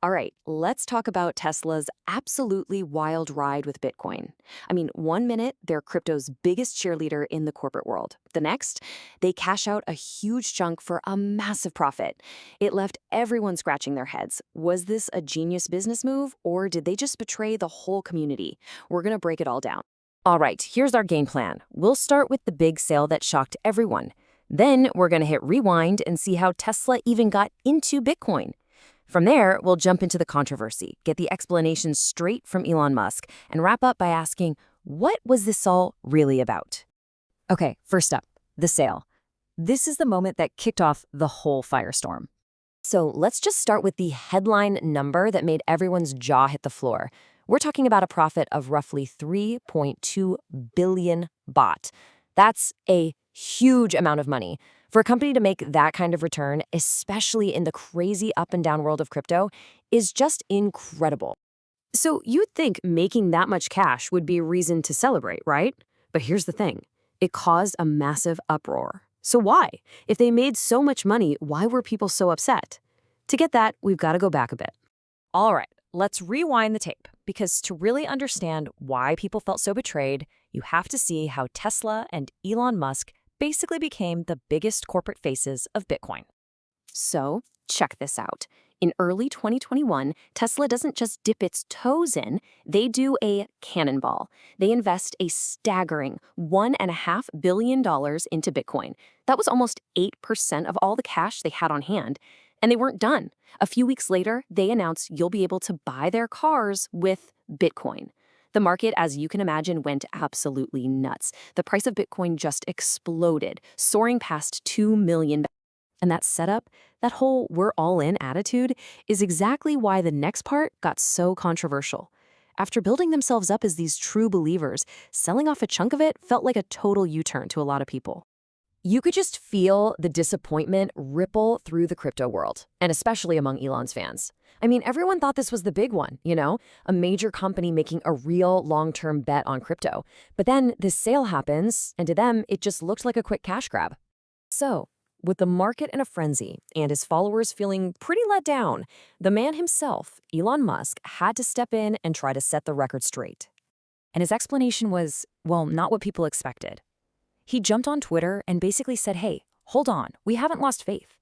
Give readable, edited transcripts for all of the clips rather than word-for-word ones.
All right, let's talk about Tesla's absolutely wild ride with Bitcoin. I mean, one minute, they're crypto's biggest cheerleader in the corporate world. The next, they cash out a huge chunk for a massive profit. It left everyone scratching their heads. Was this a genius business move, or did they just betray the whole community? We're going to break it all down. All right, here's our game plan. We'll start with the big sale that shocked everyone. Then we're going to hit rewind and see how Tesla even got into Bitcoin. From there, we'll jump into the controversy, get the explanation straight from Elon Musk, and wrap up by asking, what was this all really about? Okay, first up, the sale. This is the moment that kicked off the whole firestorm. So let's just start with the headline number that made everyone's jaw hit the floor. We're talking about a profit of roughly 3.2 billion baht. That's a huge amount of money. For a company to make that kind of return, especially in the crazy up and down world of crypto, is just incredible. So you'd think making that much cash would be a reason to celebrate, right? But here's the thing. It caused a massive uproar. So why? If they made so much money, why were people so upset? To get that, we've got to go back a bit. All right, let's rewind the tape, because to really understand why people felt so betrayed, you have to see how Tesla and Elon Musk basically became the biggest corporate faces of Bitcoin. So check this out. In early 2021, Tesla doesn't just dip its toes in, they do a cannonball. They invest a staggering $1.5 billion into Bitcoin. That was almost 8% of all the cash they had on hand. And they weren't done. A few weeks later, they announced you'll be able to buy their cars with Bitcoin. The market, as you can imagine, went absolutely nuts. The price of Bitcoin just exploded, soaring past 2 million. And that setup, that whole we're all in attitude, is exactly why the next part got so controversial. After building themselves up as these true believers, selling off a chunk of it felt like a total U-turn to a lot of people. You could just feel the disappointment ripple through the crypto world, and especially among Elon's fans. I mean, everyone thought this was the big one, a major company making a real long-term bet on crypto. But then this sale happens, and to them, it just looked like a quick cash grab. So, with the market in a frenzy and his followers feeling pretty let down, the man himself, Elon Musk, had to step in and try to set the record straight. And his explanation was, well, not what people expected. He jumped on Twitter and basically said, hey, hold on, we haven't lost faith.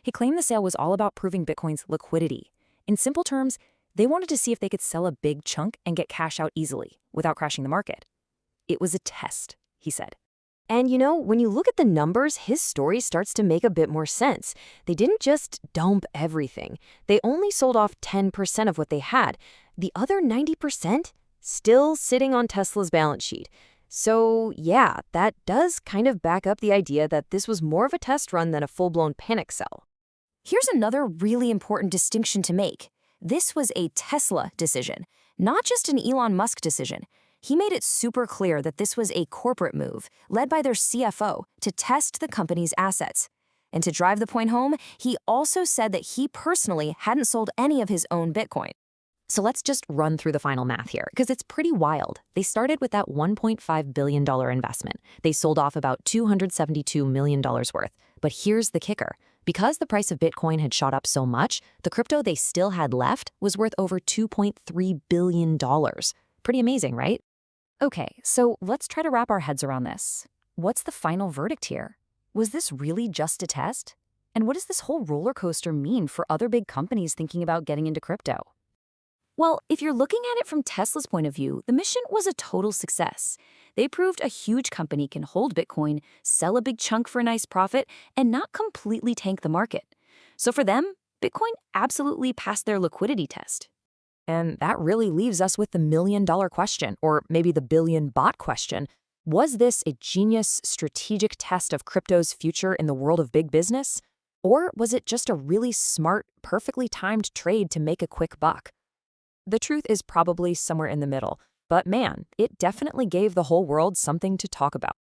He claimed the sale was all about proving Bitcoin's liquidity. In simple terms, they wanted to see if they could sell a big chunk and get cash out easily without crashing the market. It was a test, he said. And when you look at the numbers, his story starts to make a bit more sense. They didn't just dump everything. They only sold off 10% of what they had. The other 90% still sitting on Tesla's balance sheet. So yeah, that does kind of back up the idea that this was more of a test run than a full-blown panic sell. Here's another really important distinction to make. This was a Tesla decision, not just an Elon Musk decision. He made it super clear that this was a corporate move, led by their CFO, to test the company's assets. And to drive the point home, he also said that he personally hadn't sold any of his own Bitcoin. So let's just run through the final math here, because it's pretty wild. They started with that $1.5 billion investment. They sold off about $272 million worth. But here's the kicker. Because the price of Bitcoin had shot up so much, the crypto they still had left was worth over $2.3 billion. Pretty amazing, right? Okay, so let's try to wrap our heads around this. What's the final verdict here? Was this really just a test? And what does this whole roller coaster mean for other big companies thinking about getting into crypto? Well, if you're looking at it from Tesla's point of view, the mission was a total success. They proved a huge company can hold Bitcoin, sell a big chunk for a nice profit, and not completely tank the market. So for them, Bitcoin absolutely passed their liquidity test. And that really leaves us with the million-dollar question, or maybe the billion-baht question. Was this a genius strategic test of crypto's future in the world of big business? Or was it just a really smart, perfectly timed trade to make a quick buck? The truth is probably somewhere in the middle, but man, it definitely gave the whole world something to talk about.